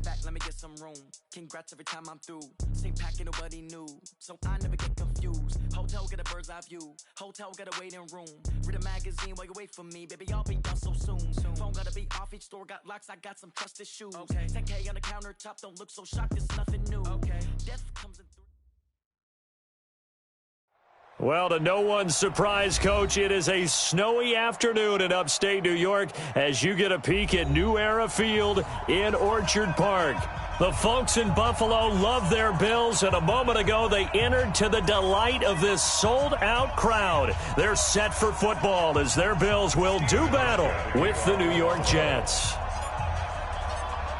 back, let me get some room. Congrats every time I'm through. Same packet, nobody knew, so I never get confused. Hotel, get a bird's eye view. Hotel, get a waiting room. Read a magazine while you wait for me. Baby, I'll be done so soon. Phone gotta be off, each store got locks, I got some trusted shoes. 10K on the countertop, don't look so shocked, it's nothing new. Death comes in three. Well, to no one's surprise, Coach, it is a snowy afternoon in upstate New York as you get a peek at New Era Field in Orchard Park. The folks in Buffalo love their Bills, and a moment ago they entered to the delight of this sold-out crowd. They're set for football as their Bills will do battle with the New York Jets.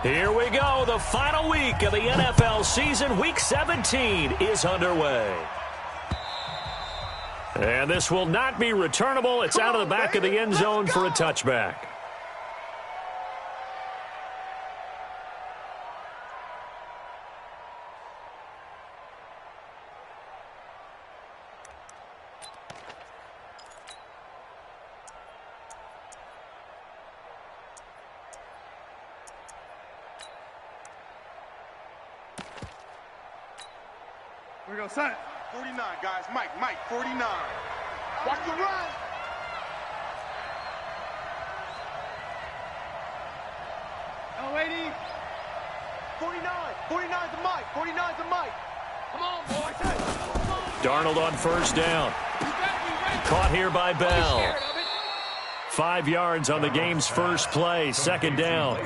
Here we go. The final week of the NFL season. Week 17 is underway. And this will not be returnable. It's out of the back of the end zone for a touchback. Here we go, son. 49, guys. Mike, 49. Watch the run. Oh, 80. 49. 49's the Mike. 49's the Mike. Come on, boys. Darnold on first down. Caught here by Bell. 5 yards on the game's first play. Second down.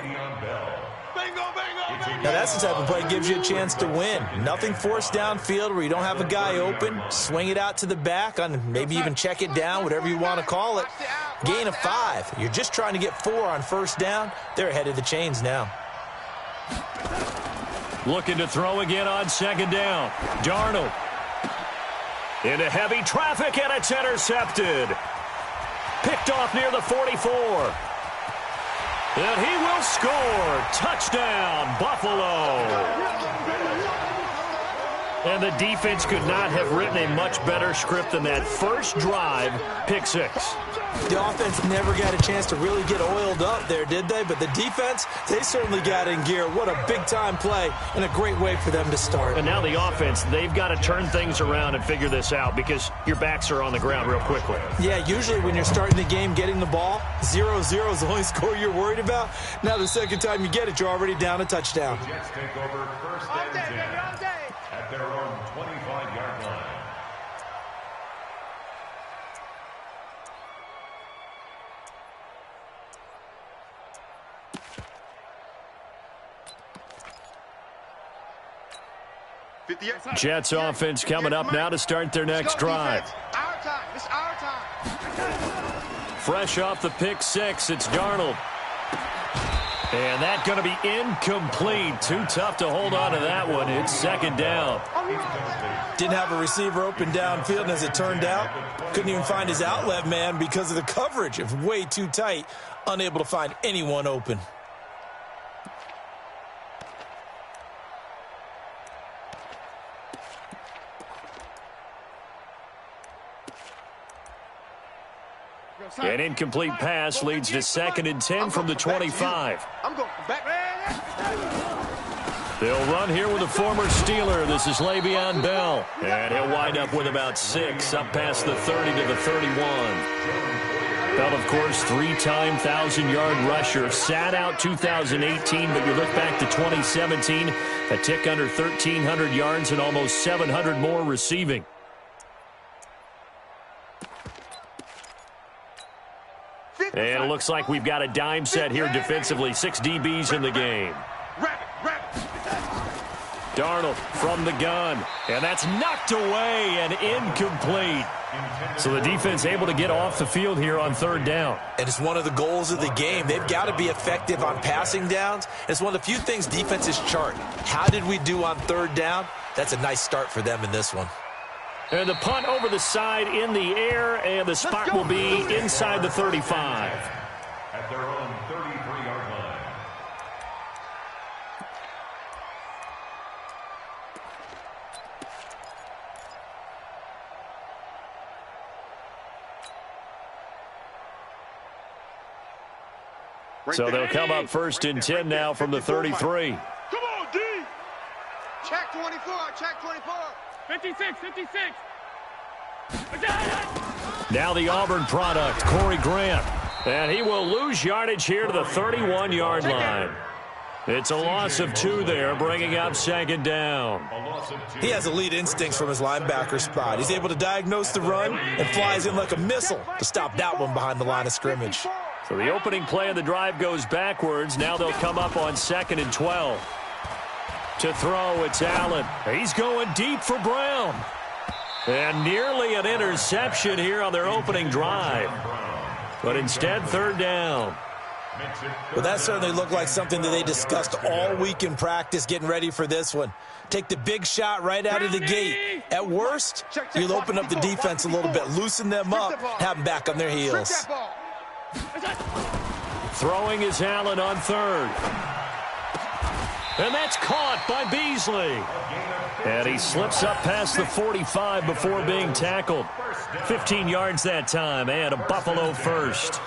Now, that's the type of play that gives you a chance to win. Nothing forced downfield where you don't have a guy open. Swing it out to the back, on maybe even check it down, whatever you want to call it. Gain of 5. You're just trying to get 4 on first down. They're ahead of the chains now. Looking to throw again on second down. Darnold. Into heavy traffic, and it's intercepted. Picked off near the 44. And he will score. Touchdown, Buffalo. And the defense could not have written a much better script than that first drive, pick 6. The offense never got a chance to really get oiled up there, did they? But the defense, they certainly got in gear. What a big-time play and a great way for them to start. And now the offense, they've got to turn things around and figure this out because your backs are on the ground real quickly. Yeah, usually when you're starting the game getting the ball, 0-0 is the only score you're worried about. Now the second time you get it, you're already down a touchdown. The Jets take over first and 10 at their own 25-yard line. Jets offense coming up now to start their next drive. Our time. It's our time. Fresh off the pick 6, it's Darnold. And that's going to be incomplete. Too tough to hold on to that one. It's second down. Didn't have a receiver open downfield, and as it turned out, couldn't even find his outlet man because of the coverage. It was way too tight, unable to find anyone open. An incomplete pass leads to 2nd and 10 from the 25. I'm going back. They'll run here with a former Steeler. This is Le'Veon Bell. And he'll wind up with about 6 up past the 30 to the 31. Bell, of course, 3-time 1,000-yard rusher. Sat out 2018, but you look back to 2017, a tick under 1,300 yards and almost 700 more receiving. And it looks like we've got a dime set here defensively. 6 DBs in the game. Darnold from the gun. And that's knocked away and incomplete. So the defense able to get off the field here on third down. And it's one of the goals of the game. They've got to be effective on passing downs. It's one of the few things defenses chart. How did we do on third down? That's a nice start for them in this one. And the punt over the side in the air, and the spot will be inside the 35. At their own 33-yard line. So they'll come up 1st and 10 now from the 33. Check 24, check 24. 56, 56. Now the Auburn product, Corey Grant. And he will lose yardage here to the 31-yard line. It's a loss of 2 there, bringing up second down. He has elite instincts from his linebacker spot. He's able to diagnose the run and flies in like a missile to stop that one behind the line of scrimmage. So the opening play of the drive goes backwards. Now they'll come up on 2nd and 12. To throw, it's Allen. He's going deep for Brown. And nearly an interception here on their opening drive. But instead, 3rd down. Well, that certainly looked like something that they discussed all week in practice getting ready for this one. Take the big shot right out of the gate. At worst, you'll open up the defense a little bit, loosen them up, have them back on their heels. Throwing is Allen on 3rd. And that's caught by Beasley. And he slips up past the 45 before being tackled. 15 yards that time, and a Buffalo first.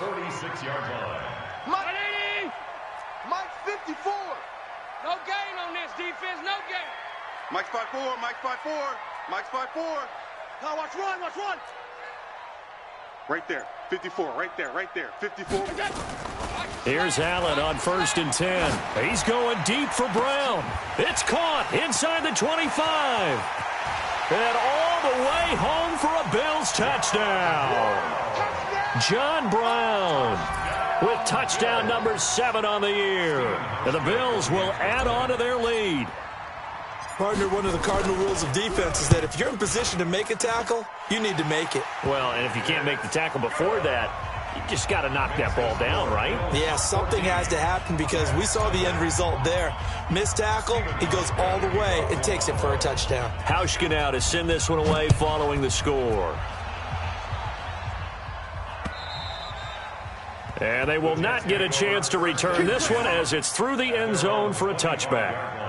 Mike 54. No gain on this defense, no gain. Mike's 5-4, Mike's 5-4, Mike's 5-4. Now watch run, watch run. Right there, 54, right there, 54. Here's Allen on 1st and 10. He's going deep for Brown. It's caught inside the 25. And all the way home for a Bills touchdown. John Brown with touchdown number 7 on the year. And the Bills will add on to their lead. Partner, one of the cardinal rules of defense is that if you're in position to make a tackle, you need to make it. Well, and if you can't make the tackle before that, you just got to knock that ball down, right? Yeah, something has to happen because we saw the end result there. Missed tackle, he goes all the way and takes it for a touchdown. Hauschka now to send this one away following the score. And they will not get a chance to return this one as it's through the end zone for a touchback.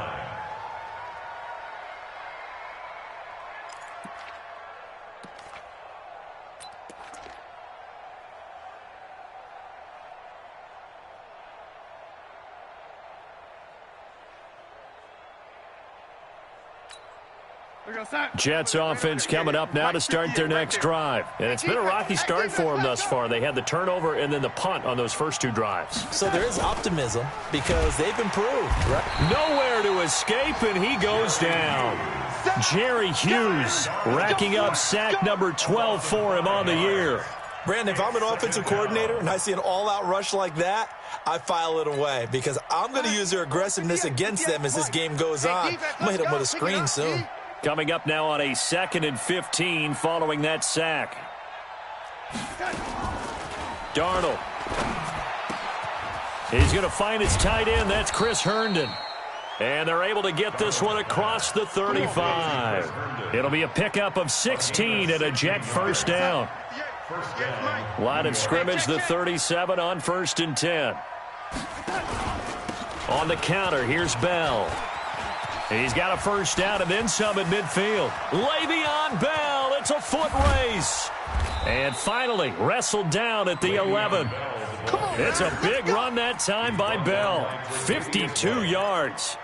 Jets offense coming up now to start their next drive. And it's been a rocky start for them thus far. They had the turnover and then the punt on those first 2 drives. So there is optimism because they've improved, right? Nowhere to escape, and he goes down. Jerry Hughes racking up sack number 12 for him on the year. Brandon, if I'm an offensive coordinator and I see an all-out rush like that, I file it away because I'm going to use their aggressiveness against them as this game goes on. I'm going to hit them with a screen soon. Coming up now on a 2nd and 15 following that sack. Darnold. He's going to find his tight end. That's Chris Herndon. And they're able to get this one across the 35. It'll be a pickup of 16 and a Jet first down. Line of scrimmage, the 37 on 1st and 10. On the counter, here's Bell. He's got a first down and then some at midfield. Le'Veon Bell, it's a foot race. And finally, wrestled down at the 11. It's a big run that time by Bell. 52 yards.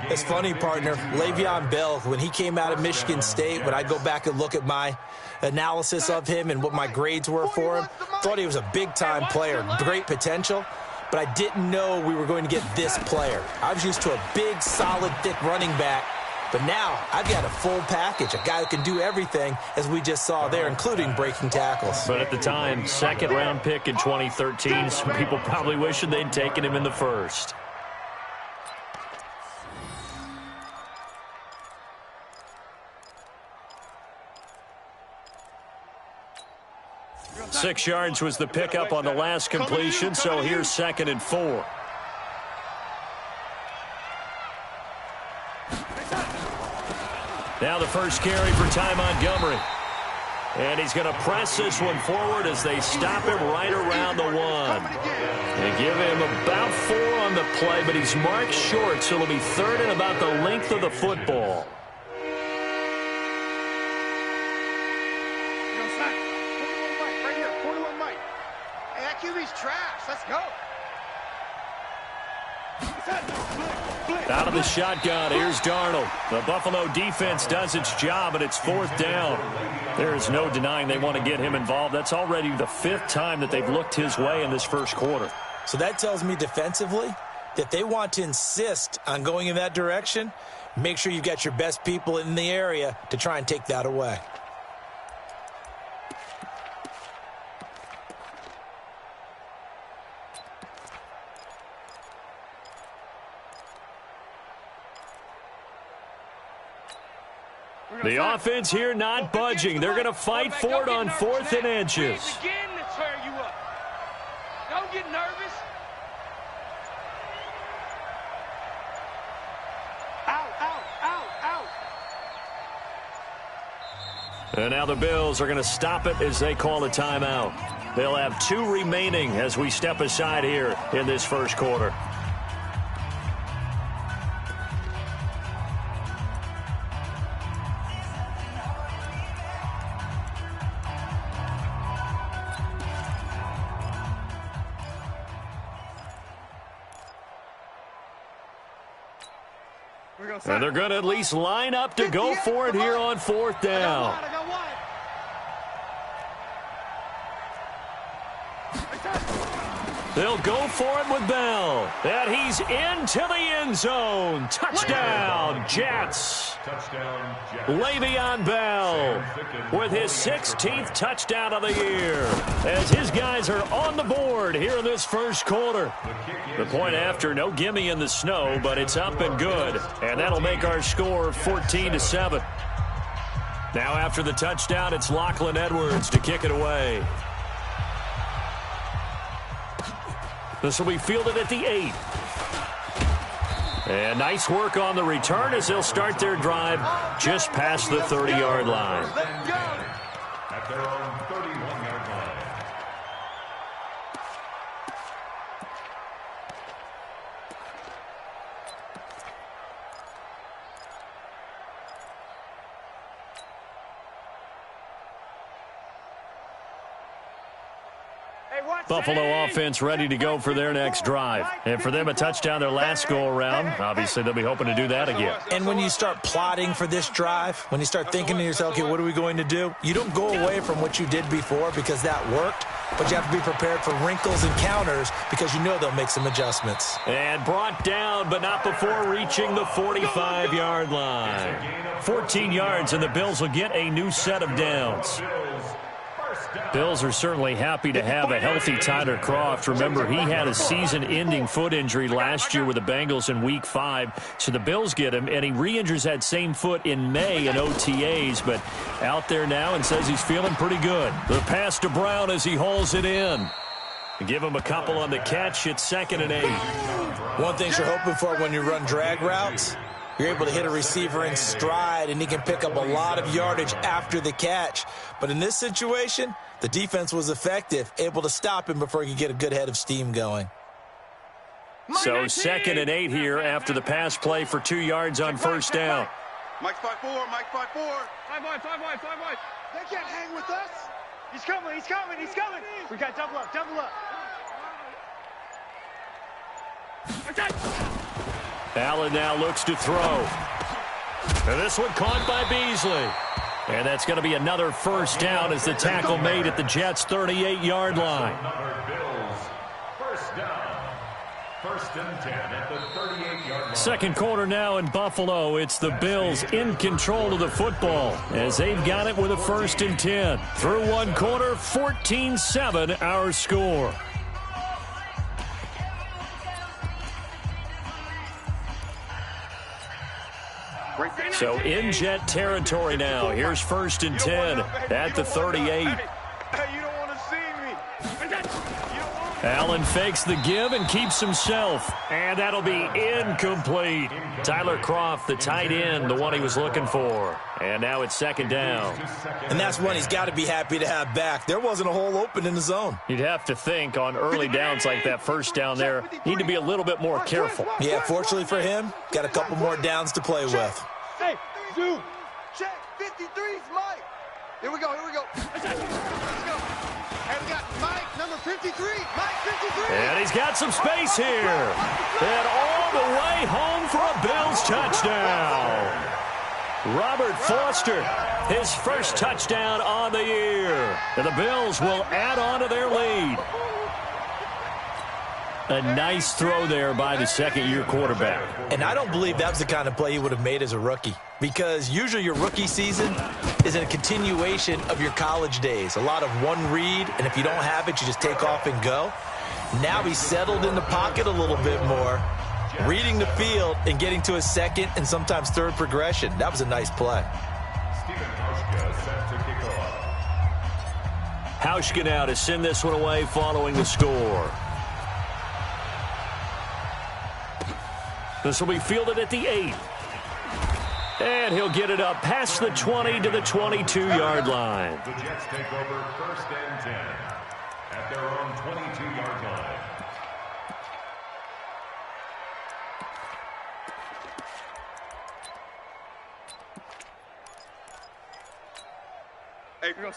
It's funny, partner. Le'Veon Bell, when he came out of Michigan State, when I go back and look at my analysis of him and what my grades were for him, thought he was a big-time player, great potential. But I didn't know we were going to get this player. I was used to a big, solid, thick running back. But now I've got a full package, a guy who can do everything, as we just saw there, including breaking tackles. But at the time, 2nd-round pick in 2013, some people probably wishing they'd taken him in the 1st. Six yards was the pickup on the last completion, so here's 2nd and 4. Now the first carry for Ty Montgomery. And he's going to press this one forward as they stop him right around the 1. They give him about 4 on the play, but he's marked short, so it'll be 3rd and about the length of the football. QB's trash. Let's go. Blitz. Out of the shotgun, here's Darnold. The Buffalo defense does its job, and it's 4th down. There is no denying they want to get him involved. That's already the 5th time that they've looked his way in this first quarter. So that tells me defensively that they want to insist on going in that direction. Make sure you've got your best people in the area to try and take that away. The offense here not budging. They're going to fight for it on 4th and inches. Again to tear you up. Don't get nervous. Out, out, out, out. And now the Bills are going to stop it as they call a timeout. They'll have 2 remaining as we step aside here in this first quarter. And they're going to at least line up to go for it here on 4th down. They'll go for it with Bell. And he's into the end zone. Touchdown, Jets. Le'Veon Bell with his 16th touchdown of the year as his guys are on the board here in this first quarter. The point after, no gimme in the snow, but it's up and good. And that'll make our score 14-7. Now after the touchdown, it's Lachlan Edwards to kick it away. This will be fielded at the 8. And nice work on the return as they'll start their drive just past the 30-yard line. At their own 31-yard line. Buffalo offense ready to go for their next drive. And for them, a touchdown their last go-around. Obviously, they'll be hoping to do that again. And when you start plotting for this drive, when you start thinking to yourself, okay, what are we going to do? You don't go away from what you did before because that worked, but you have to be prepared for wrinkles and counters because you know they'll make some adjustments. And brought down, but not before reaching the 45-yard line. 14 yards, and the Bills will get a new set of downs. Bills are certainly happy to have a healthy Tyler Kroft. Remember, he had a season-ending foot injury last year with the Bengals in Week 5. So the Bills get him, and he re-injures that same foot in May in OTAs. But out there now and says he's feeling pretty good. The pass to Brown as he hauls it in. Give him a couple on the catch. It's 2nd and 8. One thing you're hoping for when you run drag routes, you're able to hit a receiver in stride, and he can pick up a lot of yardage after the catch. But in this situation, the defense was effective, able to stop him before he could get a good head of steam going. So 2nd and 8 here after the pass play for 2 yards on first down. Mike's 5-4, Mike 5-4. 5 wide, 5 wide, 5 wide. They can't hang with us. He's coming, he's coming, he's coming. We got double up, double up. Allen now looks to throw. And this one caught by Beasley. And that's going to be another first down as the tackle made at the Jets' 38-yard line. First down. 1st and 10 at the 38-yard line. Second quarter now in Buffalo. It's the Bills in control of the football as they've got it with a 1st and 10. Through one quarter, 14-7 our score. So in Jet territory now. Here's 1st and 10 at the 38. Hey, you don't want to see me. Allen fakes the give and keeps himself. And that'll be incomplete. Tyler Kroft, the tight end, the one he was looking for. And now it's 2nd down. And that's one he's got to be happy to have back. There wasn't a hole open in the zone. You'd have to think on early downs like that first down there, need to be a little bit more careful. Yeah, fortunately for him, got a couple more downs to play with. Hey, zoom. Check, 53's Mike. Here we go, here we go. Let's go. And we got Mike, number 53. Mike, 53. And he's got some space here. And all the way home for a Bills touchdown. Robert Foster, his first touchdown on the year. And the Bills will add on to their lead. A nice throw there by the second-year quarterback. And I don't believe that was the kind of play he would have made as a rookie, because usually your rookie season is a continuation of your college days. A lot of one read, and if you don't have it, you just take off and go. Now he's settled in the pocket a little bit more, reading the field and getting to a second and sometimes third progression. That was a nice play. Hauschka now to send this one away following the score. This will be fielded at the 8. And he'll get it up past the 20 to the 22-yard line. The Jets take over 1st and 10 at their own 22-yard line.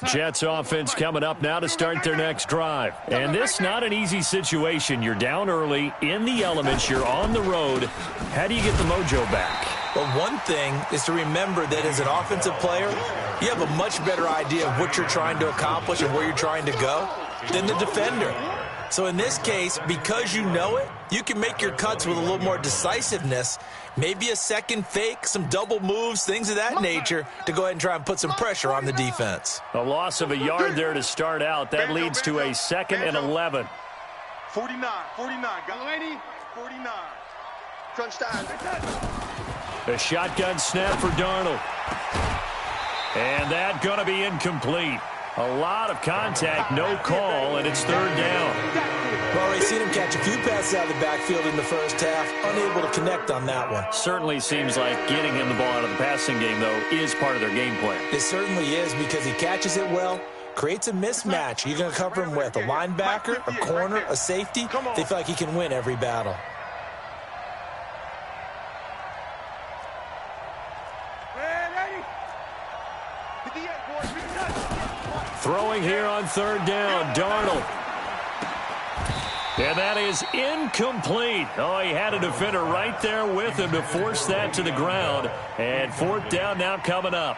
Jets offense coming up now to start their next drive. And this not an easy situation. You're down early, in the elements, you're on the road. How do you get the mojo back? Well, one thing is to remember that as an offensive player, you have a much better idea of what you're trying to accomplish and where you're trying to go than the defender. So in this case, because you know it, you can make your cuts with a little more decisiveness, maybe a second fake, some double moves, things of that nature, to go ahead and try and put some pressure on the defense. A loss of a yard there to start out. That leads to a 2nd and 11. 49, got 49. Crunch time. A shotgun snap for Darnold. And that going to be incomplete. A lot of contact, no call, and it's 3rd down. Well, already seen him catch a few passes out of the backfield in the first half, unable to connect on that one. Certainly seems like getting him the ball out of the passing game, though, is part of their game plan. It certainly is, because he catches it well, creates a mismatch. You're going to cover him with a linebacker, a corner, a safety. They feel like he can win every battle. Throwing here on 3rd down, Darnold. And that is incomplete. Oh, he had a defender right there with him to force that to the ground. And 4th down now coming up.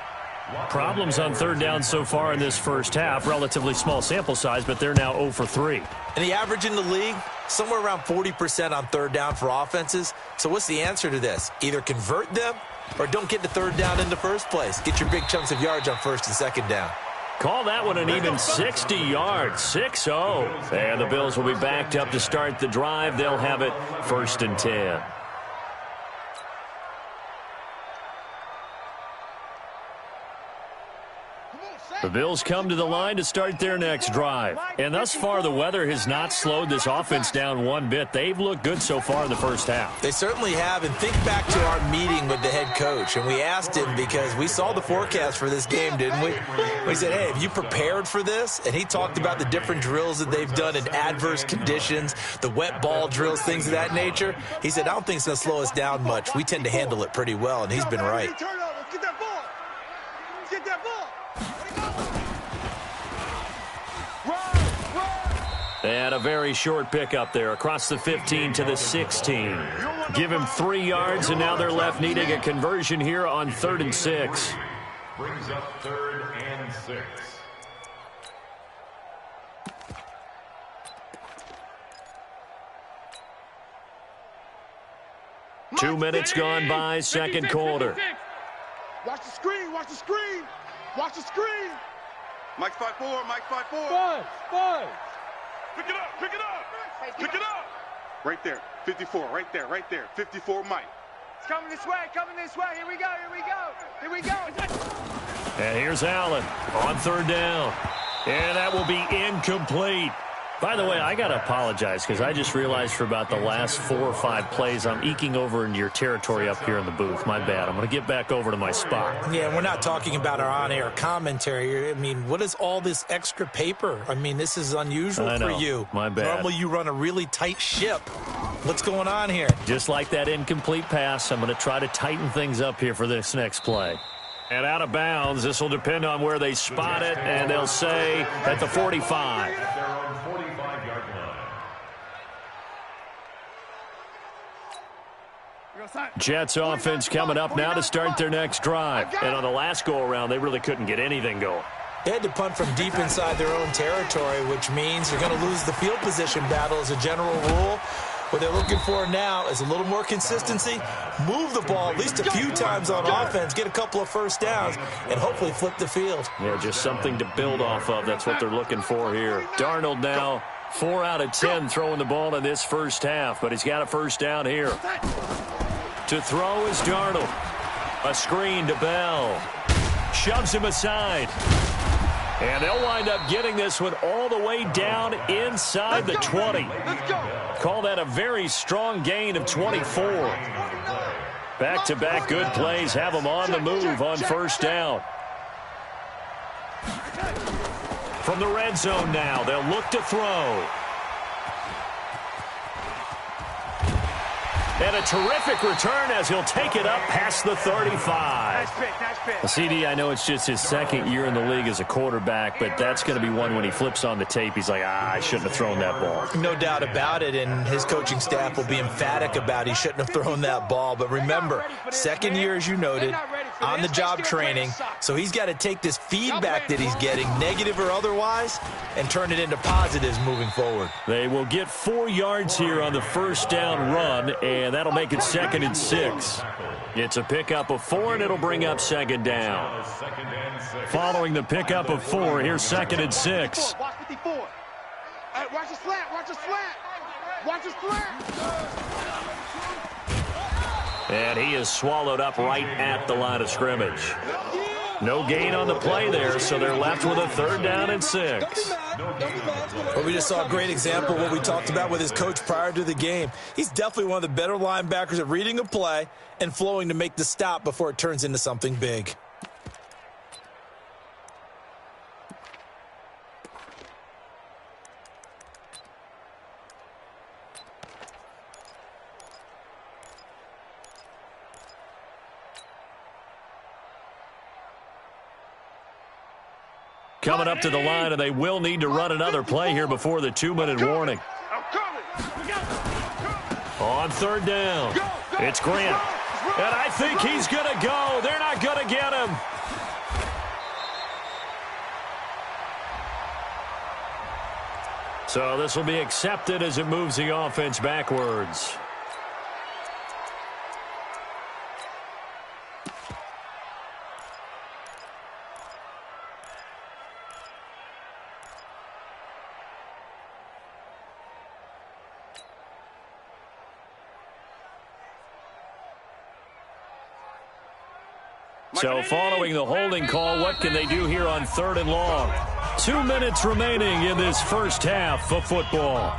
Problems on 3rd down so far in this first half. Relatively small sample size, but they're now 0 for 3. And the average in the league, somewhere around 40% on 3rd down for offenses. So what's the answer to this? Either convert them or don't get to 3rd down in the first place. Get your big chunks of yards on 1st and 2nd down. Call that one an even 60 yards, 6-0. And the Bills will be backed up to start the drive. They'll have it 1st and 10. The Bills come to the line to start their next drive. And thus far, the weather has not slowed this offense down one bit. They've looked good so far in the first half. They certainly have. And think back to our meeting with the head coach. And we asked him, because we saw the forecast for this game, didn't we? We said, hey, have you prepared for this? And he talked about the different drills that they've done in adverse conditions, the wet ball drills, things of that nature. He said, I don't think it's going to slow us down much. We tend to handle it pretty well, and he's been right. Get that ball. Get that ball. And a very short pickup there across the 15 to the 16. Give him 3 yards, and now they're left needing a conversion here on 3rd and 6. Brings up 3rd and 6. Two minutes gone by, second quarter. Watch the screen, watch the screen. Watch the screen. Mike 5-4, Mike 5-4. Five. Pick it up, pick it up. Pick it up. Right there, 54, right there. 54, Mike. It's coming this way. Here we go. And here's Allen on 3rd down. And that will be incomplete. By the way, I got to apologize because I just realized for about the last 4 or 5 plays, I'm eking over into your territory up here in the booth. My bad. I'm going to get back over to my spot. Yeah, we're not talking about our on-air commentary. I mean, what is all this extra paper? I mean, this is unusual for you. My bad. Normally you run a really tight ship. What's going on here? Just like that incomplete pass, I'm going to try to tighten things up here for this next play. And out of bounds. This will depend on where they spot it, and they'll say at the 45. At their own 45-yard line. Jets offense coming up now to start their next drive. And on the last go-around, they really couldn't get anything going. They had to punt from deep inside their own territory, which means you're going to lose the field position battle as a general rule. What they're looking for now is a little more consistency, move the ball at least a few times on offense, get a couple of first downs, and hopefully flip the field. Yeah, just something to build off of. That's what they're looking for here. Darnold now 4 out of 10 throwing the ball in this first half, but he's got a first down here. To throw is Darnold. A screen to Bell. Shoves him aside. And they'll wind up getting this one all the way down inside the 20. Call that a very strong gain of 24. Back-to-back good plays have them on the move on first down. From the red zone now, they'll look to throw. And a terrific return as he'll take it up past the 35. Nice pick. CD, I know it's just his second year in the league as a quarterback, but that's going to be one when he flips on the tape, he's like, I shouldn't have thrown that ball. No doubt about it, and his coaching staff will be emphatic about he shouldn't have thrown that ball. But remember, second year, as you noted, on-the-job training, so he's got to take this feedback that he's getting, negative or otherwise, and turn it into positives moving forward. They will get 4 yards here on the first down run, and that'll make it 2nd and 6. It's a pickup of 4, and it'll bring up 2nd down. Following the pickup of 4, here's 2nd and 6. Watch 54. Watch the slant. Watch the slant. Watch the slant. And he is swallowed up right at the line of scrimmage. No gain on the play there, so they're left with a 3rd down and 6. Well, we just saw a great example of what we talked about with his coach prior to the game. He's definitely one of the better linebackers at reading a play and flowing to make the stop before it turns into something big. Coming up to the line, and they will need to run another play here before the 2-minute warning. On 3rd down, it's Grant. And I think he's going to go. They're not going to get him. So this will be accepted as it moves the offense backwards. So following the holding call, what can they do here on 3rd and long? 2 minutes remaining in this first half of football.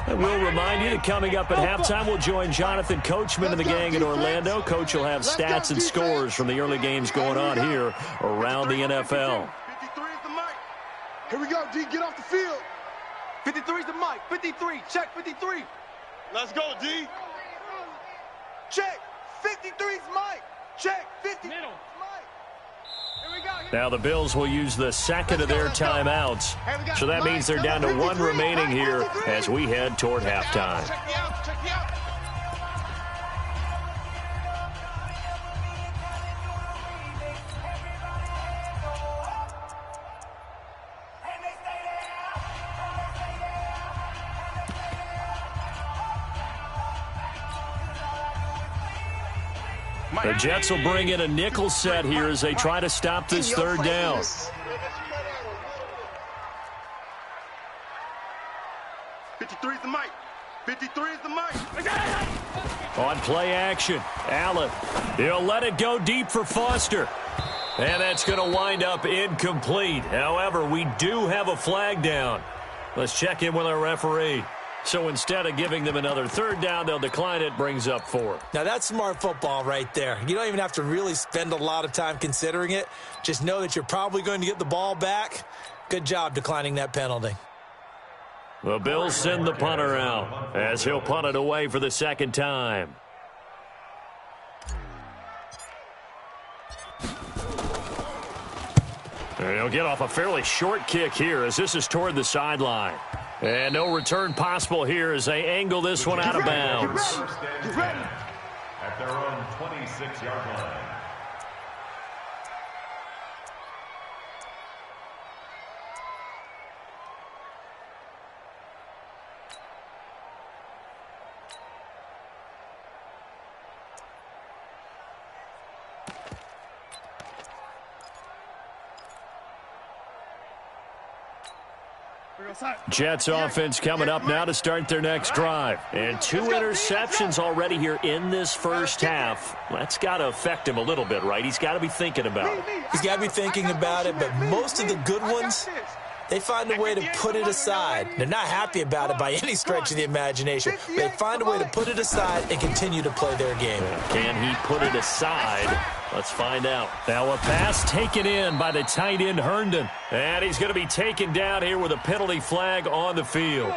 And we'll remind you that coming up at halftime, we'll join Jonathan Coachman and the gang in Orlando. Coach will have stats and scores from the early games going on here around the NFL. 53 is the mic. Here we go, D. Get off the field. 53 is the mic. 53. Check 53. Let's go, D. Check. 53 is mic. Check, 50. Middle. Now the Bills will use the 2nd of their timeouts. So that means they're down to 1 remaining here as we head toward halftime. Check me out. Check me out. The Jets will bring in a nickel set here as they try to stop this 3rd down. 53 is the mic. 53 is the mic. On play action, Allen. He'll let it go deep for Foster. And that's going to wind up incomplete. However, we do have a flag down. Let's check in with our referee. So instead of giving them another 3rd down, they'll decline it, brings up 4. Now, that's smart football right there. You don't even have to really spend a lot of time considering it. Just know that you're probably going to get the ball back. Good job declining that penalty. The Bills send the punter out as he'll punt it away for the 2nd time. He'll get off a fairly short kick here as this is toward the sideline. And no return possible here as they angle this one out of bounds. At their own 26-yard line. Jets offense coming up now to start their next drive. And 2 interceptions already here in this first half. That's got to affect him a little bit, right? He's got to be thinking about it. He's got to be thinking about it, but most of the good ones, they find a way to put it aside. They're not happy about it by any stretch of the imagination. They find a way to put it aside and continue to play their game. Can he put it aside? Let's find out. Now a pass taken in by the tight end Herndon. And he's going to be taken down here with a penalty flag on the field.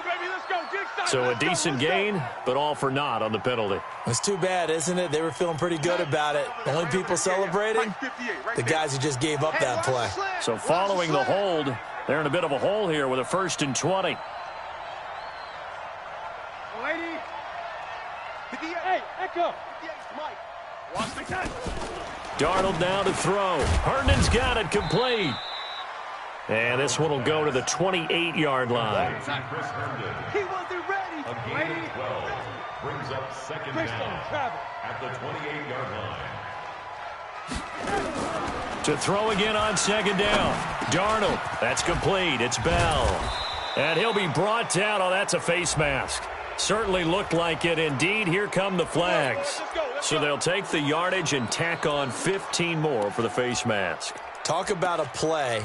So a decent gain, but all for naught on the penalty. It's too bad, isn't it? They were feeling pretty good about it. The only people celebrating, the guys who just gave up that play. So following the hold, they're in a bit of a hole here with a 1st and 20. Hey, Echo. Watch the catch. Darnold now to throw. Herndon's got it complete. And this one will go to the 28-yard line. He wasn't ready. A gain of 12 brings up second down at the 28-yard line. To throw again on second down. Darnold. That's complete. It's Bell. And he'll be brought down. Oh, that's a face mask. Certainly looked like it. Indeed, here come the flags. So they'll take the yardage and tack on 15 more for the face mask. Talk about a play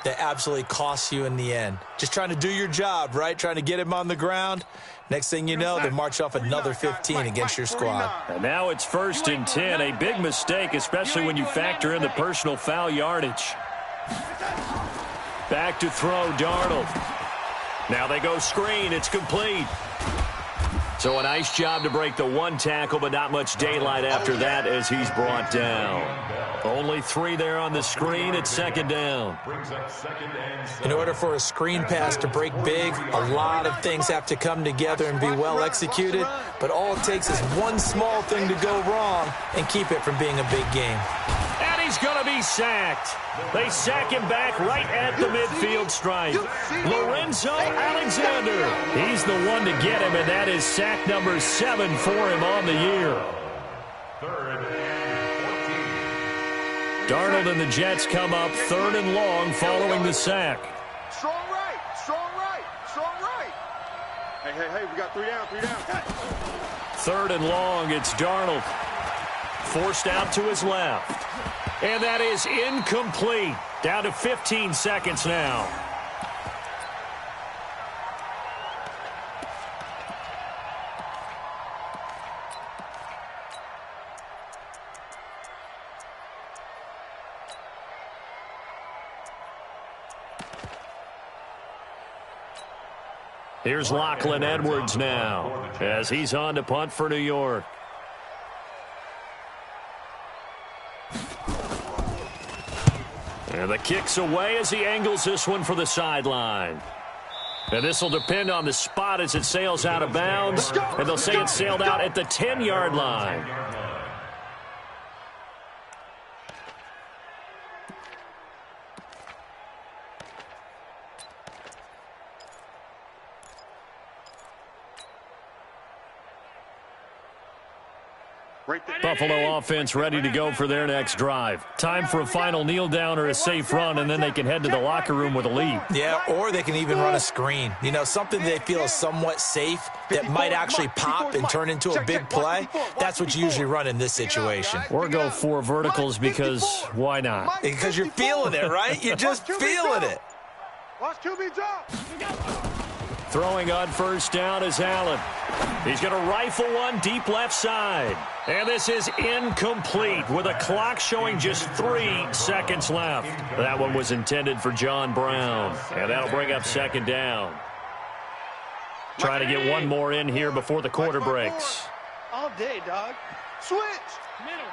that absolutely costs you in the end. Just trying to do your job, right? Trying to get him on the ground. Next thing you know, they march off another 15 against your squad. And now it's 1st and 10. A big mistake, especially when you factor in the personal foul yardage. Back to throw, Darnold. Now they go screen. It's complete. So a nice job to break the 1 tackle, but not much daylight after that as he's brought down. Only 3 there on the screen. It's second down. In order for a screen pass to break big, a lot of things have to come together and be well executed. But all it takes is one small thing to go wrong and keep it from being a big game. And he's going to be sacked. They sack him back right at the midfield stripe. Lorenzo Alexander. He's the one to get him, and that is sack number 7 for him on the year. 3rd and 14. Darnold and the Jets come up 3rd and long following the sack. Strong right, strong right, strong right. Hey, we got 3 down, 3 down. 3rd and long, it's Darnold. Forced out to his left. And that is incomplete. Down to 15 seconds now. Here's Lachlan Edwards now as he's on to punt for New York. And the kick's away as he angles this one for the sideline. And this will depend on the spot as it sails out of bounds. And they'll say it sailed out at the 10-yard line. Buffalo offense ready to go for their next drive. Time for a final kneel down or a safe run, and then they can head to the locker room with a lead. Yeah, or they can even run a screen. You know, something they feel is somewhat safe that might actually pop and turn into a big play. That's what you usually run in this situation. Or go 4 verticals because why not? Because you're feeling it, right? You're just feeling it. Watch QB drop. Throwing on first down is Allen. He's going to rifle one deep left side. And this is incomplete with a clock showing just 3 seconds left. That one was intended for John Brown. And that'll bring up second down. Trying to get one more in here before the quarter breaks. All day, dog. Switch. Middle.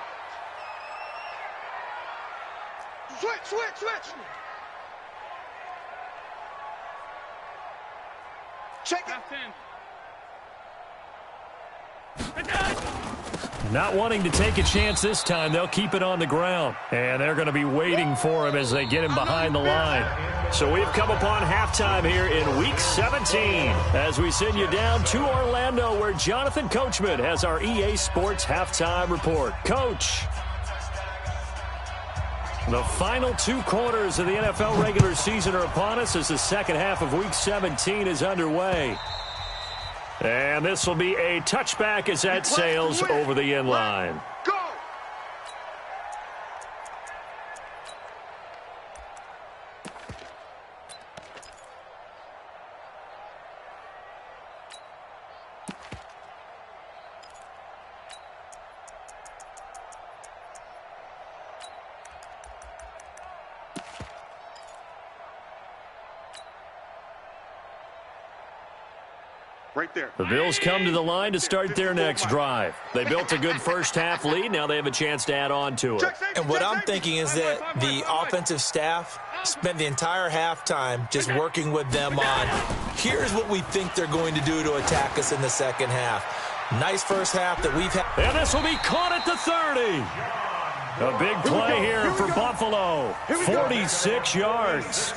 Switch. Check it. Not wanting to take a chance this time, they'll keep it on the ground. And they're going to be waiting for him as they get him behind the line. So we've come upon halftime here in Week 17 as we send you down to Orlando where Jonathan Coachman has our EA Sports Halftime Report. Coach. The final 2 quarters of the NFL regular season are upon us as the second half of Week 17 is underway. And this will be a touchback as that sails over the end line. Go! Right there. The Bills come to the line to start their next drive. They built a good first-half lead. Now they have a chance to add on to it. And what I'm thinking is that the offensive staff spent the entire halftime just working with them on, here's what we think they're going to do to attack us in the second half. Nice first half that we've had. And this will be caught at the 30. A big play here for Buffalo. 46 yards.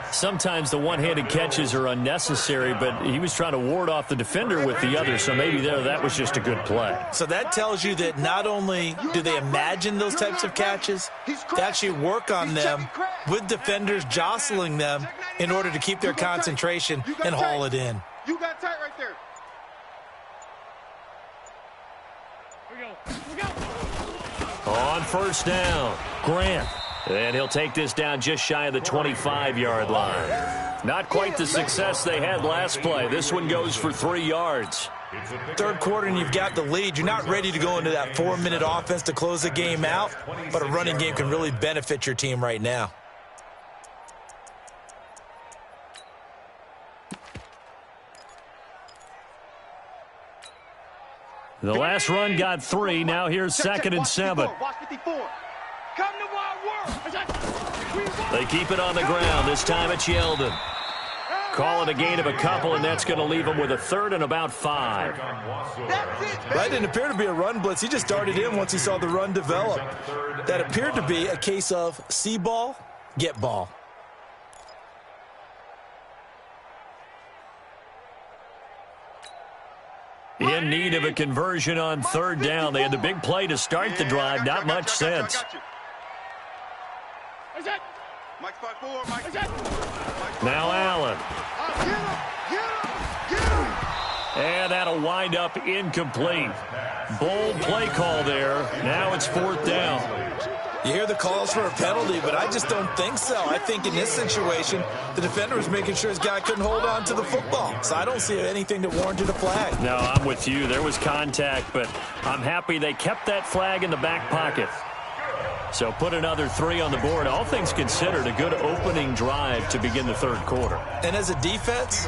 Sometimes the one-handed catches are unnecessary, but he was trying to ward off the defender with the other, so maybe that was just a good play. So that tells you that not only do they imagine those types of catches, they actually work on them with defenders jostling them in order to keep their concentration and haul it in. You got tight right there. Here we go. On first down, Grant. And he'll take this down just shy of the 25-yard line. Not quite the success they had last play. This one goes for 3 yards. Third quarter and you've got the lead. You're not ready to go into that 4-minute offense to close the game out, but a running game can really benefit your team right now. The last run got 3. Now here's 2nd and 7. Watch 54. Come to wild work. They keep it on the ground. This time it's Yeldon. Call it a gain of a couple, and that's going to leave them with a 3rd and about 5. That didn't appear to be a run blitz. He just darted in once he saw the run develop. That appeared to be a case of see ball, get ball. In need of a conversion on 3rd down. They had the big play to start the drive. Not much sense. Now Allen. And that'll wind up incomplete. Bold play call there. Now it's 4th down. You hear the calls for a penalty, but I just don't think so. I think in this situation, the defender was making sure his guy couldn't hold on to the football. So I don't see anything that warranted a flag. No, I'm with you. There was contact, but I'm happy they kept that flag in the back pocket. So put another 3 on the board. All things considered, a good opening drive to begin the 3rd quarter. And as a defense,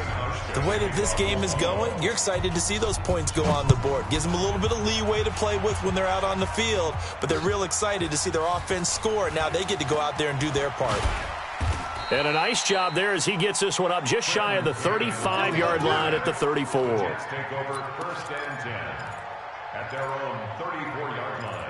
the way that this game is going, you're excited to see those points go on the board. Gives them a little bit of leeway to play with when they're out on the field, but they're real excited to see their offense score. Now they get to go out there and do their part. And a nice job there as he gets this one up just shy of the 35-yard line at the 34. Take over 1st and 10 at their own 34-yard line.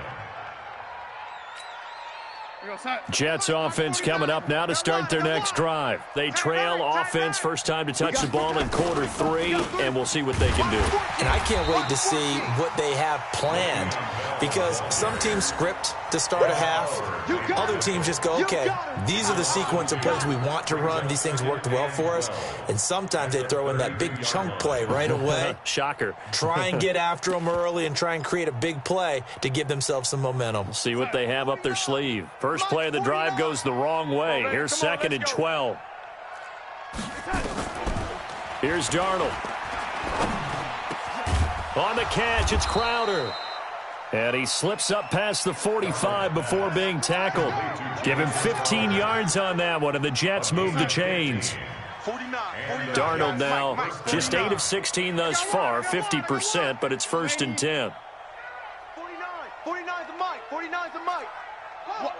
Jets offense coming up now to start their next drive. They trail offense, first time to touch the ball in quarter 3, and we'll see what they can do. And I can't wait to see what they have planned, because some teams script to start a half. Other teams just go, okay, these are the sequence of plays we want to run. These things worked well for us. And sometimes they throw in that big chunk play right away. Shocker. Try and get after them early and try and create a big play to give themselves some momentum. See what they have up their sleeve. First play of the drive goes the wrong way. Here's 2nd and 12. Here's Darnold. On the catch, it's Crowder. And he slips up past the 45 before being tackled. Give him 15 yards on that one, and the Jets move the chains. Darnold now just 8 of 16 thus far, 50%, but it's 1st and 10. 49's the mic. 49's the mic.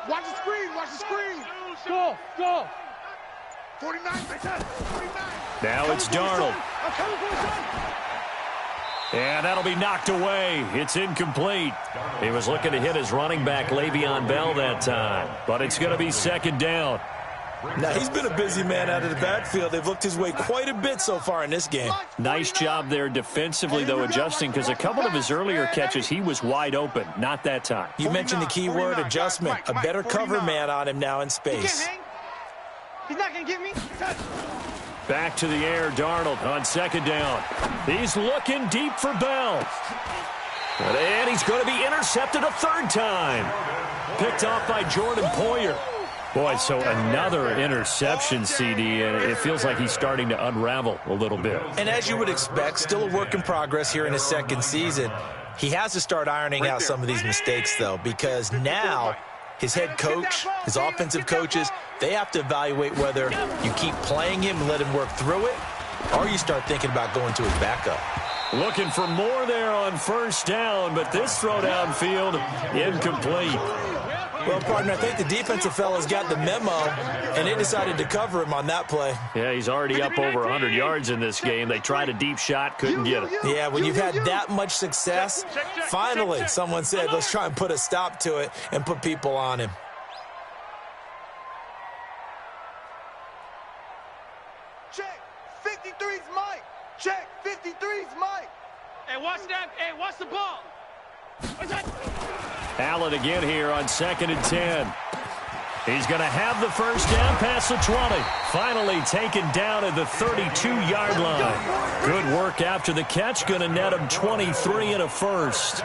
Watch the screen. Watch the screen. Go. 49. Now it's Darnold. And that'll be knocked away. It's incomplete. He was looking to hit his running back, Le'Veon Bell, that time. But it's going to be second down. Now, he's been a busy man out of the backfield. They've looked his way quite a bit so far in this game. Nice job there defensively, though, adjusting, because a couple of his earlier catches, he was wide open. Not that time. You mentioned the key word, adjustment. A better cover man on him now in space. He's not going to get me. Back to the air, Darnold on second down. He's looking deep for Bell. And he's going to be intercepted a third time. Picked off by Jordan Poyer. Boy, so another interception, CD, and it feels like he's starting to unravel a little bit. And as you would expect, still a work in progress here in his second season. He has to start ironing out some of these mistakes, though, because now his head coach, his offensive coaches, they have to evaluate whether you keep playing him and let him work through it, or you start thinking about going to his backup. Looking for more there on first down, but this throw downfield, incomplete. Well, partner, I think the defensive fellas got the memo, and they decided to cover him on that play. Yeah, he's already up over 100 yards in this game. They tried a deep shot, couldn't get it. Yeah, when you've had that much success, finally someone said, let's try and put a stop to it and put people on him. Check, 53's Mike. Check, 53's Mike. Hey, watch that. Hey, watch the ball. Allen again here on 2nd and 10. He's going to have the first down past the 20. Finally taken down at the 32-yard line. Good work after the catch. Going to net him 23 and a first.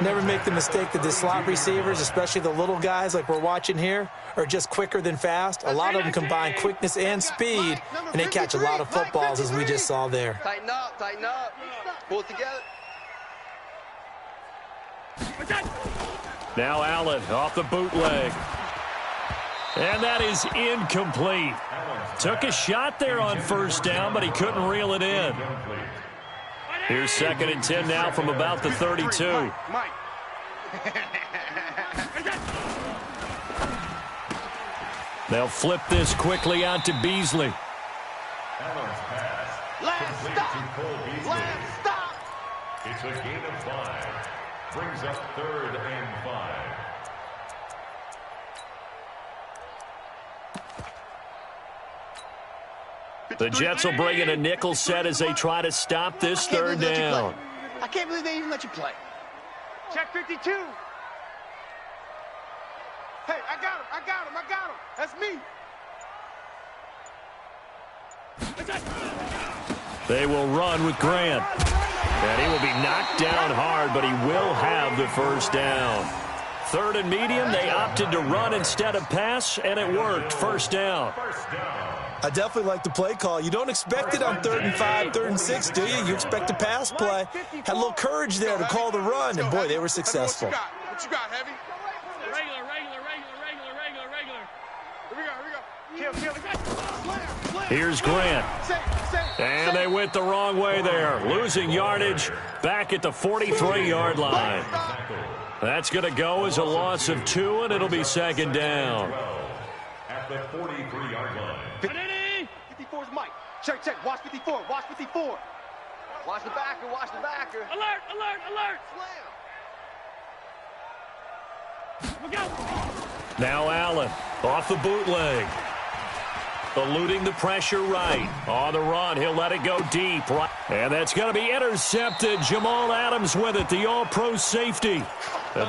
Never make the mistake that the slot receivers, especially the little guys like we're watching here, are just quicker than fast. A lot of them combine quickness and speed, and they catch a lot of footballs, as we just saw there. Tighten up, tighten up. Pull it together. Now Allen off the bootleg. And that is incomplete. Took a shot there on first down, but he couldn't reel it in. Here's 2nd and 10 now from about the 32. They'll flip this quickly out to Beasley. Last stop. Last stop. It's a gain of 5. Brings up 3rd and 5. The Jets will bring in a nickel set as they try to stop this third down. I can't believe they even let you play. Check 52. Hey, I got him. I got him. I got him. That's me. They will run with Grant. And he will be knocked down hard, but he will have the first down. 3rd and medium, they opted to run instead of pass, and it worked. First down. I definitely like the play call. You don't expect it on 3rd and 5, 3rd and 6, do you? You expect a pass play. Had a little courage there to call the run, and boy, they were successful. What you got, Heavy? Regular. Here we go. Here's Grant. And they went the wrong way there. Losing yardage back at the 43-yard line. That's going to go as a loss of 2, and it'll be 2nd down. At the 43-yard line. 54's Mike. Check. Watch 54. Watch 54. Watch the backer. Watch the backer. Alert. Slam. Now Allen off the bootleg. Eluding the pressure right. On the run, he'll let it go deep. Right. And that's going to be intercepted. Jamal Adams with it, the all-pro safety.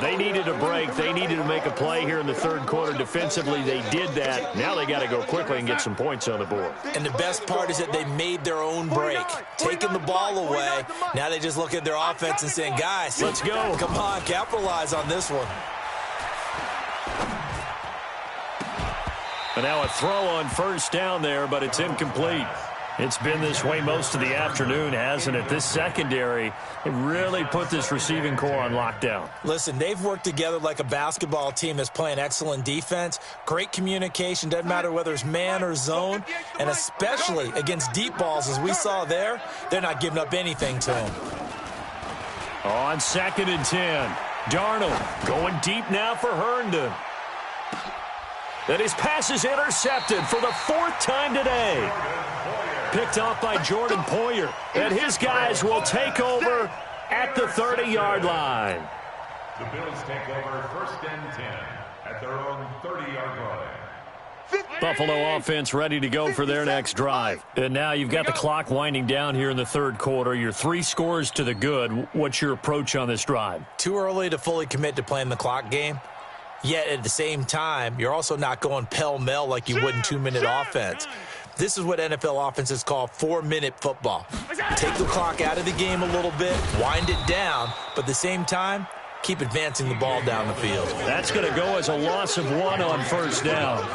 They needed a break. They needed to make a play here in the 3rd quarter. Defensively, they did that. Now they got to go quickly and get some points on the board. And the best part is that they made their own break. Taking the ball away. Now they just look at their offense and saying, guys, let's go. Come on, capitalize on this one. And now a throw on first down there, but it's incomplete. It's been this way most of the afternoon, hasn't it? This secondary really put this receiving core on lockdown. Listen, they've worked together like a basketball team that's playing excellent defense. Great communication, doesn't matter whether it's man or zone. And especially against deep balls, as we saw there, they're not giving up anything to them. On 2nd and 10, Darnold going deep now for Herndon. And his pass is intercepted for the 4th time today. picked off by Jordan Poyer. And his guys will take over at the 30-yard line. The Bills take over 1st and 10 at their own 30-yard line. Buffalo offense ready to go for their next drive. And now you've got the clock winding down here in the third quarter. You're 3 scores to the good. What's your approach on this drive? Too early to fully commit to playing the clock game. Yet at the same time, you're also not going pell-mell like you would in 2-minute offense. This is what NFL offenses call 4-minute football. Take the clock out of the game a little bit, wind it down, but at the same time, keep advancing the ball down the field. That's going to go as a loss of 1 on first down.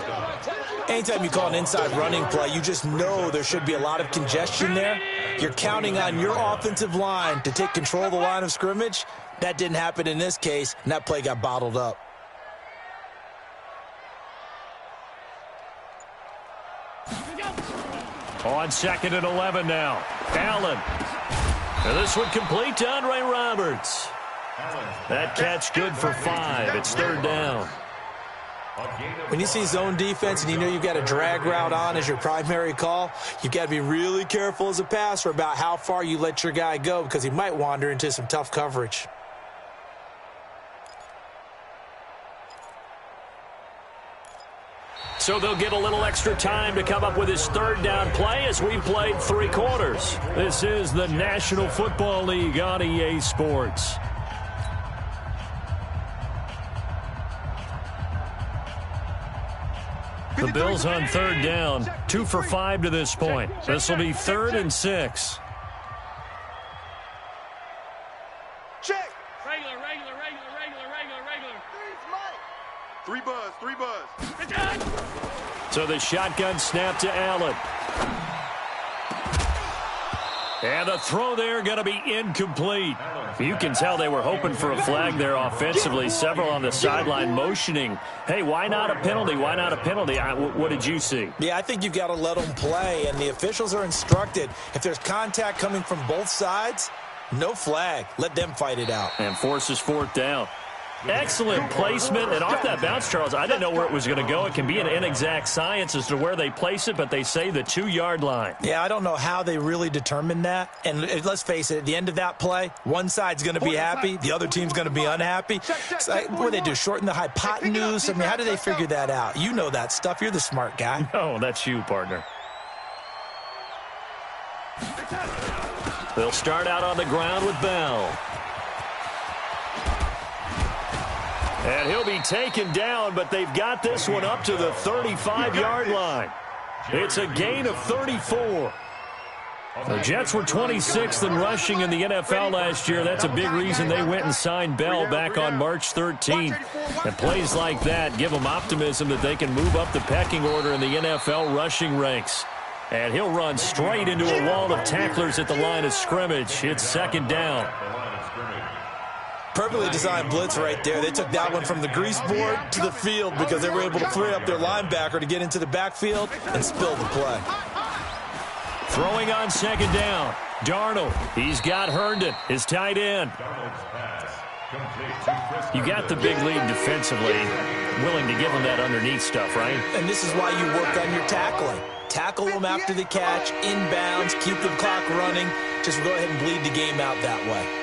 Anytime you call an inside running play, you just know there should be a lot of congestion there. You're counting on your offensive line to take control of the line of scrimmage. That didn't happen in this case, and that play got bottled up. On 2nd and 11 now. Allen. And this one complete to Andre Roberts. That catch good for 5. It's 3rd down. When you see zone defense and you know you've got a drag route on as your primary call, you've got to be really careful as a passer about how far you let your guy go because he might wander into some tough coverage. So they'll get a little extra time to come up with his 3rd down play as we've played 3 quarters. This is the National Football League on EA Sports. The Bills on 3rd down, 2 for 5 to this point. This will be 3rd and 6. Check. Regular. 3 buzz. So the shotgun snap to Allen. And the throw there going to be incomplete. You can tell they were hoping for a flag there offensively. Several on the sideline motioning. Hey, why not a penalty? Why not a penalty? What did you see? Yeah, I think you've got to let them play, and the officials are instructed. If there's contact coming from both sides, no flag. Let them fight it out. And forces 4th down. Excellent placement, and off that bounce, Charles, I didn't know where it was going to go. It can be an inexact science as to where they place it, but they say the 2-yard line. Yeah, I don't know how they really determined that. And let's face it, at the end of that play, one side's going to be happy, the other team's going to be unhappy. So, what do they do, shorten the hypotenuse? I mean, how do they figure that out? You know that stuff. You're the smart guy. No, that's you, partner. They'll start out on the ground with Bell. And he'll be taken down, but they've got this one up to the 35-yard line. It's a gain of 34. The Jets were 26th in rushing in the NFL last year. That's a big reason they went and signed Bell back on March 13th. And plays like that give them optimism that they can move up the pecking order in the NFL rushing ranks. And he'll run straight into a wall of tacklers at the line of scrimmage. It's 2nd down. Perfectly designed blitz right there. They took that one from the grease board to the field because they were able to free up their linebacker to get into the backfield and spill the play. Throwing on 2nd down. Darnold. He's got Herndon, his tight end. You got the big lead defensively. Willing to give him that underneath stuff, right? And this is why you work on your tackling. Tackle them after the catch, inbounds, keep the clock running. Just go ahead and bleed the game out that way.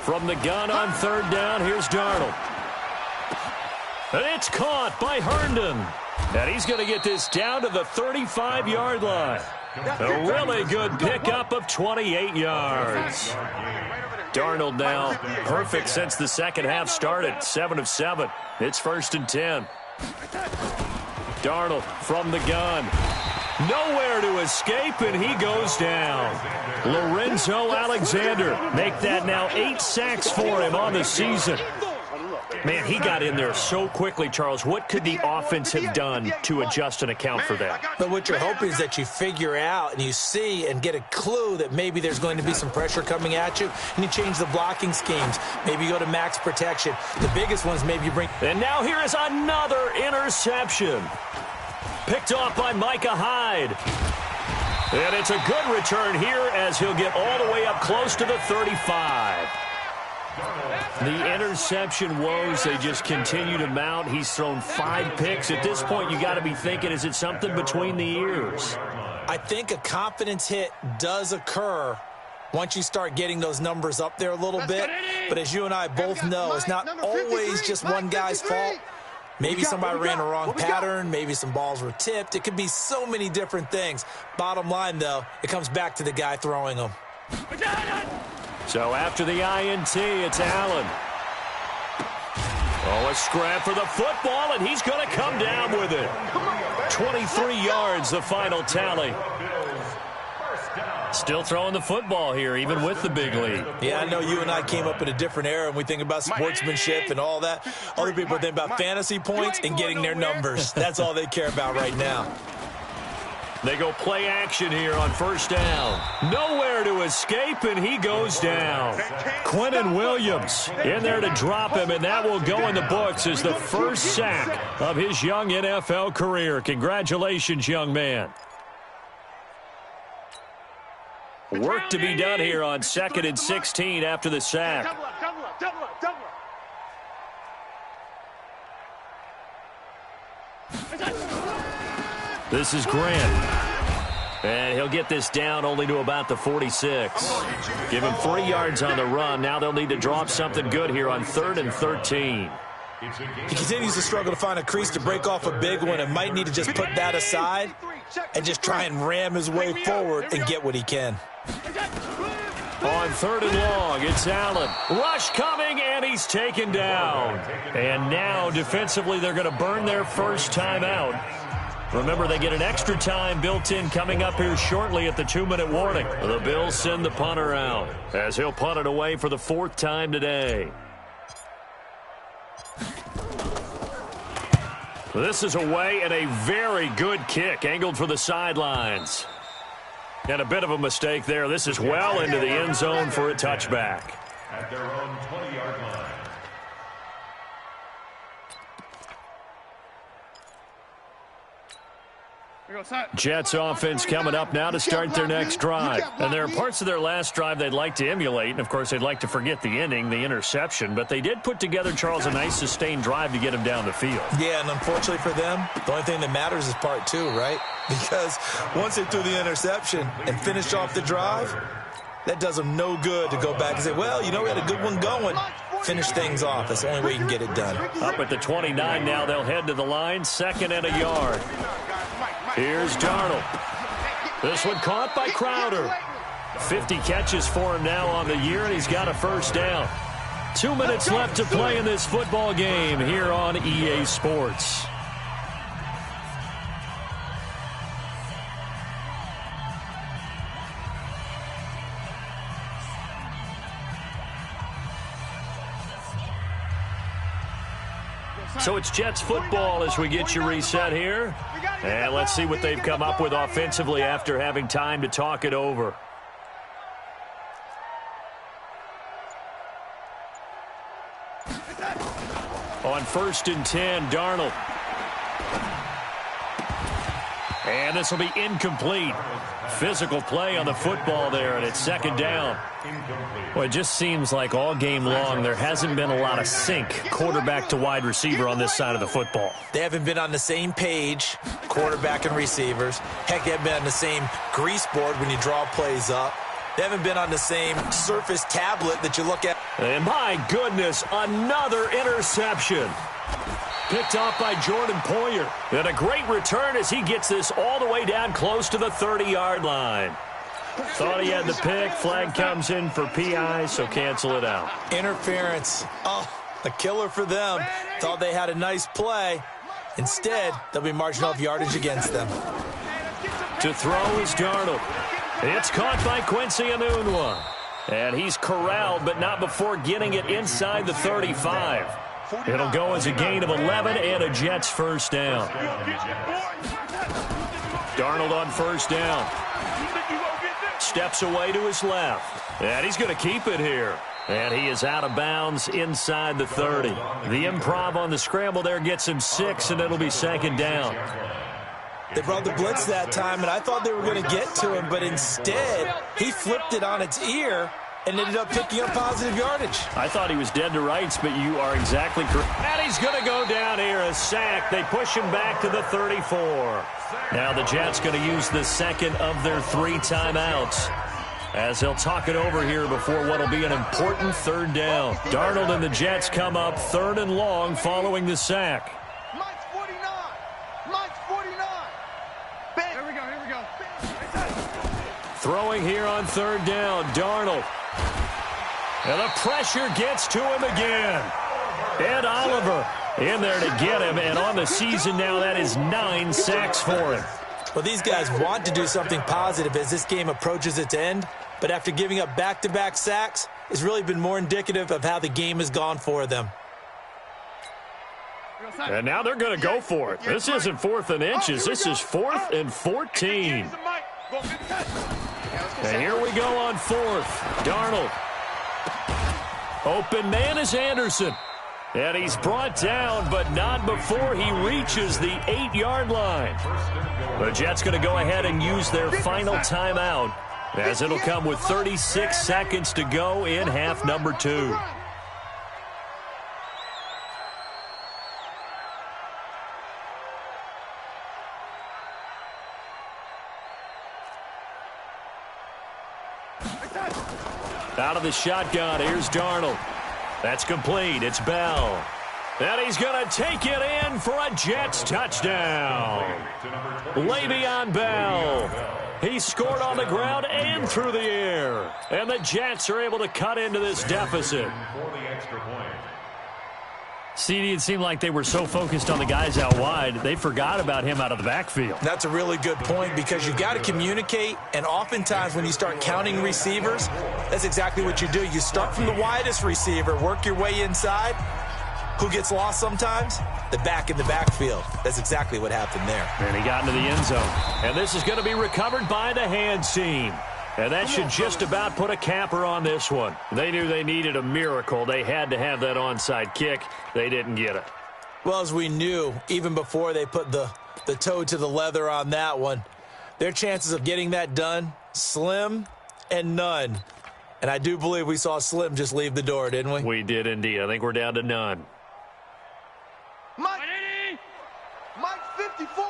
From the gun on 3rd down, here's Darnold. And it's caught by Herndon. And he's going to get this down to the 35-yard line. A really good pickup of 28 yards. Darnold now perfect since the second half started. 7 of 7. It's 1st and 10. Darnold from the gun. Nowhere to escape, and he goes down. Lorenzo Alexander make that now 8 sacks for him on the season. Man, he got in there so quickly, Charles. What could the offense have done to adjust and account for that? But what you're hoping is that you figure out and you see and get a clue that maybe there's going to be some pressure coming at you, and you change the blocking schemes. Maybe you go to max protection. The biggest ones maybe you bring. And now here is another interception. Picked off by Micah Hyde. And it's a good return here as he'll get all the way up close to the 35. The interception woes, they just continue to mount. He's thrown 5 picks. At this point, you got to be thinking, is it something between the ears? I think a confidence hit does occur once you start getting those numbers up there a little bit. But as you and I both know, it's not always just one guy's fault. Maybe somebody ran a wrong pattern. Maybe some balls were tipped. It could be so many different things. Bottom line, though, it comes back to the guy throwing them. So after the INT, it's Allen. Oh, a scrap for the football, and he's going to come down with it. 23 yards, the final tally. Still throwing the football here, even with the big lead. Yeah, I know you and I came up in a different era, and we think about sportsmanship and all that. Other people think about fantasy points and getting their numbers. That's all they care about right now. They go play action here on first down. Nowhere to escape, and he goes down. Quinnen Williams in there to drop him, and that will go in the books as the first sack of his young NFL career. Congratulations, young man. Work to be done here on 2nd and 16 after the sack. This is Grant. And he'll get this down only to about the 46. Give him 3 yards on the run. Now they'll need to drop something good here on 3rd and 13. He continues to struggle to find a crease to break off a big one and might need to just put that aside and just try and ram his way forward and get what he can. On 3rd and long, it's Allen. Rush coming, and he's taken down. And now, defensively, they're going to burn their first time out. Remember, they get an extra time built in coming up here shortly at the 2-minute warning. The Bills send the punter out as he'll punt it away for the 4th time today. This is away, and a very good kick angled for the sidelines. And a bit of a mistake there. This is well into the end zone for a touchback. At their own 20-yard line. Jets offense coming up now to start their next drive. And there are parts of their last drive they'd like to emulate. And, of course, they'd like to forget the ending, the interception. But they did put together, Charles, a nice sustained drive to get him down the field. Yeah, and unfortunately for them, the only thing that matters is part 2, right? Because once they threw the interception and finished off the drive, that does them no good to go back and say, well, you know, we had a good one going. Finish things off. That's the only way you can get it done. Up at the 29 now, they'll head to the line, 2nd and a yard. Here's Darnold. This one caught by Crowder. 50 catches for him now on the year, and he's got a first down. 2 minutes left to play in this football game here on EA Sports. So it's Jets football as we get you reset here. And let's see what they've come up with offensively after having time to talk it over. On 1st and 10, Darnold. And this will be incomplete. Physical play on the football there, and it's 2nd down. Well, it just seems like all game long there hasn't been a lot of sync quarterback to wide receiver on this side of the football. They haven't been on the same page, quarterback and receivers. Heck, they haven't been on the same grease board when you draw plays up. They haven't been on the same Surface tablet that you look at. And my goodness, another interception. Picked off by Jordan Poyer. And a great return as he gets this all the way down close to the 30-yard line. Thought he had the pick. Flag comes in for PI, so cancel it out. Interference. Oh, a killer for them. Thought they had a nice play. Instead, they'll be marching off yardage against them. To throw is Darnold. It's caught by Quincy Enunwa. And he's corralled, but not before getting it inside the 35. It'll go as a gain of 11 and a Jets first down. Darnold on first down. Steps away to his left. And he's going to keep it here. And he is out of bounds inside the 30. The improv on the scramble there gets him 6, and it'll be 2nd down. They brought the blitz that time, and I thought they were going to get to him, but instead, he flipped it on its ear and ended up picking up positive yardage. I thought he was dead to rights, but you are exactly correct. And he's going to go down here, a sack. They push him back to the 34. Now the Jets going to use the second of their 3 timeouts, as they'll talk it over here before what will be an important third down. Darnold and the Jets come up 3rd and long following the sack. Mike's 49. Mike's 49. Here we go. Throwing here on 3rd down, Darnold. And the pressure gets to him again. Ed Oliver in there to get him, and on the season now, that is 9 sacks for him. Well, these guys want to do something positive as this game approaches its end, but after giving up back-to-back sacks, it's really been more indicative of how the game has gone for them. And now they're going to go for it. This isn't 4th and inches. This is 4th and 14. And here we go on 4th. Darnold. Open man is Anderson. And he's brought down, but not before he reaches the 8-yard line. The Jets going to go ahead and use their final timeout, as it'll come with 36 seconds to go in half number 2. Out of the shotgun, here's Darnold. That's complete. It's Bell. And he's going to take it in for a Jets touchdown. Le'Veon Bell. He scored on the ground and through the air. And the Jets are able to cut into this deficit. CD, it seemed like they were so focused on the guys out wide, they forgot about him out of the backfield. That's a really good point, because you've got to communicate, and oftentimes when you start counting receivers, that's exactly what you do. You start from the widest receiver, work your way inside. Who gets lost sometimes? The back in the backfield. That's exactly what happened there. And he got into the end zone. And this is going to be recovered by the hands team. And that should just about put a capper on this one. They knew they needed a miracle. They had to have that onside kick. They didn't get it. Well, as we knew, even before they put the toe to the leather on that one, their chances of getting that done, slim and none. And I do believe we saw Slim just leave the door, didn't we? We did indeed. I think we're down to none. Mike 54.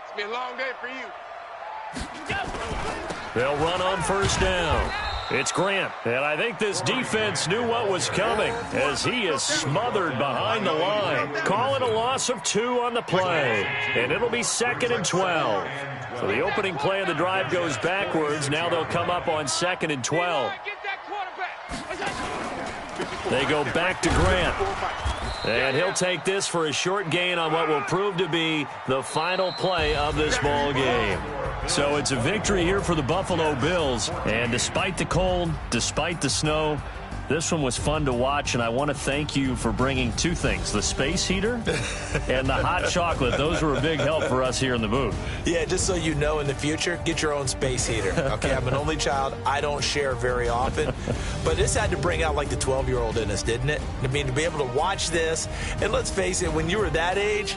It's been a long day for you. They'll run on 1st down. It's Grant, and I think this defense knew what was coming, as he is smothered behind the line. Call it a loss of 2 on the play, and it'll be 2nd and 12. So the opening play of the drive goes backwards. Now they'll come up on 2nd and 12. They go back to Grant. And he'll take this for a short gain on what will prove to be the final play of this ball game. So it's a victory here for the Buffalo Bills. And despite the cold, despite the snow, this one was fun to watch, and I want to thank you for bringing 2 things, the space heater and the hot chocolate. Those were a big help for us here in the booth. Yeah, just so you know, in the future, get your own space heater. Okay, I'm an only child. I don't share very often. But this had to bring out, like, the 12-year-old in us, didn't it? I mean, to be able to watch this, and let's face it, when you were that age,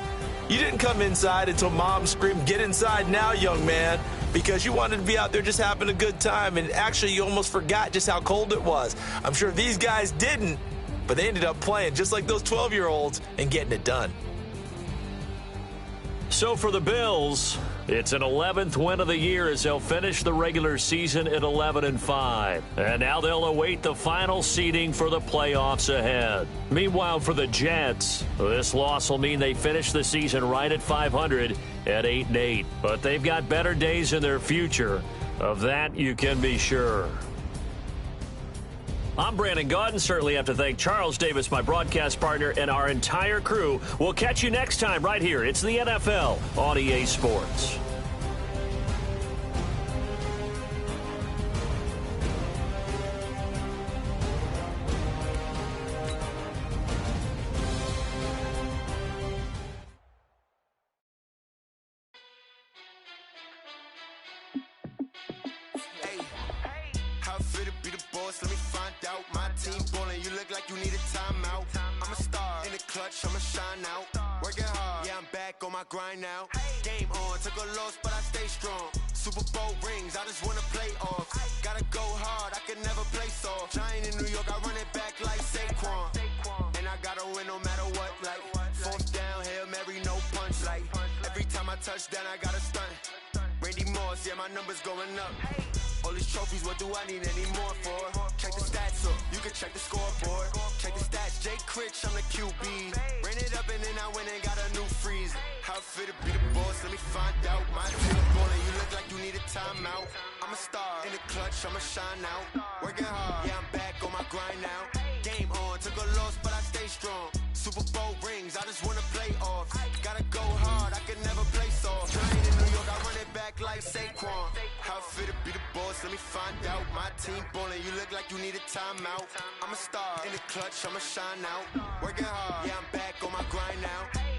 you didn't come inside until Mom screamed, "Get inside now, young man," because you wanted to be out there just having a good time, and actually you almost forgot just how cold it was. I'm sure these guys didn't, but they ended up playing just like those 12-year-olds and getting it done. So for the Bills, it's an 11th win of the year as they'll finish the regular season at 11-5. And now they'll await the final seeding for the playoffs ahead. Meanwhile, for the Jets, this loss will mean they finish the season right at 500 at 8-8. But they've got better days in their future. Of that, you can be sure. I'm Brandon Gaudin. Certainly have to thank Charles Davis, my broadcast partner, and our entire crew. We'll catch you next time right here. It's the NFL on EA Sports. Let me find out. My team ballin', you look like you need a timeout. I'm a star in the clutch, I'ma shine out. Working hard, yeah, I'm back on my grind now. Game on, took a loss, but I stay strong. Super Bowl rings, I just wanna play off. Gotta go hard, I can never play soft. gotta win no matter what. Like, fourth down, Hail Mary, no punch. Like, every time I touch down, I gotta stunt. Randy Moss, yeah, my number's going up. All these trophies, what do I need any more for? Check the stats up, you can check the scoreboard. Check the stats, Jay Critch, I'm the QB. Ran it up and then I went and got a new freeze. How fit to be the boss, let me find out. My team ballin', you look like you need a timeout. I'm a star, in the clutch, I'ma shine out. Working hard, yeah, I'm back on my grind now. Game on, took a loss, but I stay strong. Super Bowl rings, I just wanna play off. Gotta go hard, I can never play soft. I ain't in New York, I run it back like Saquon. How fit to be the boss, let me find out. My team ballin', you look like you need a timeout. I'm a star, in the clutch, I'ma shine out. Working hard, yeah, I'm back on my grind now.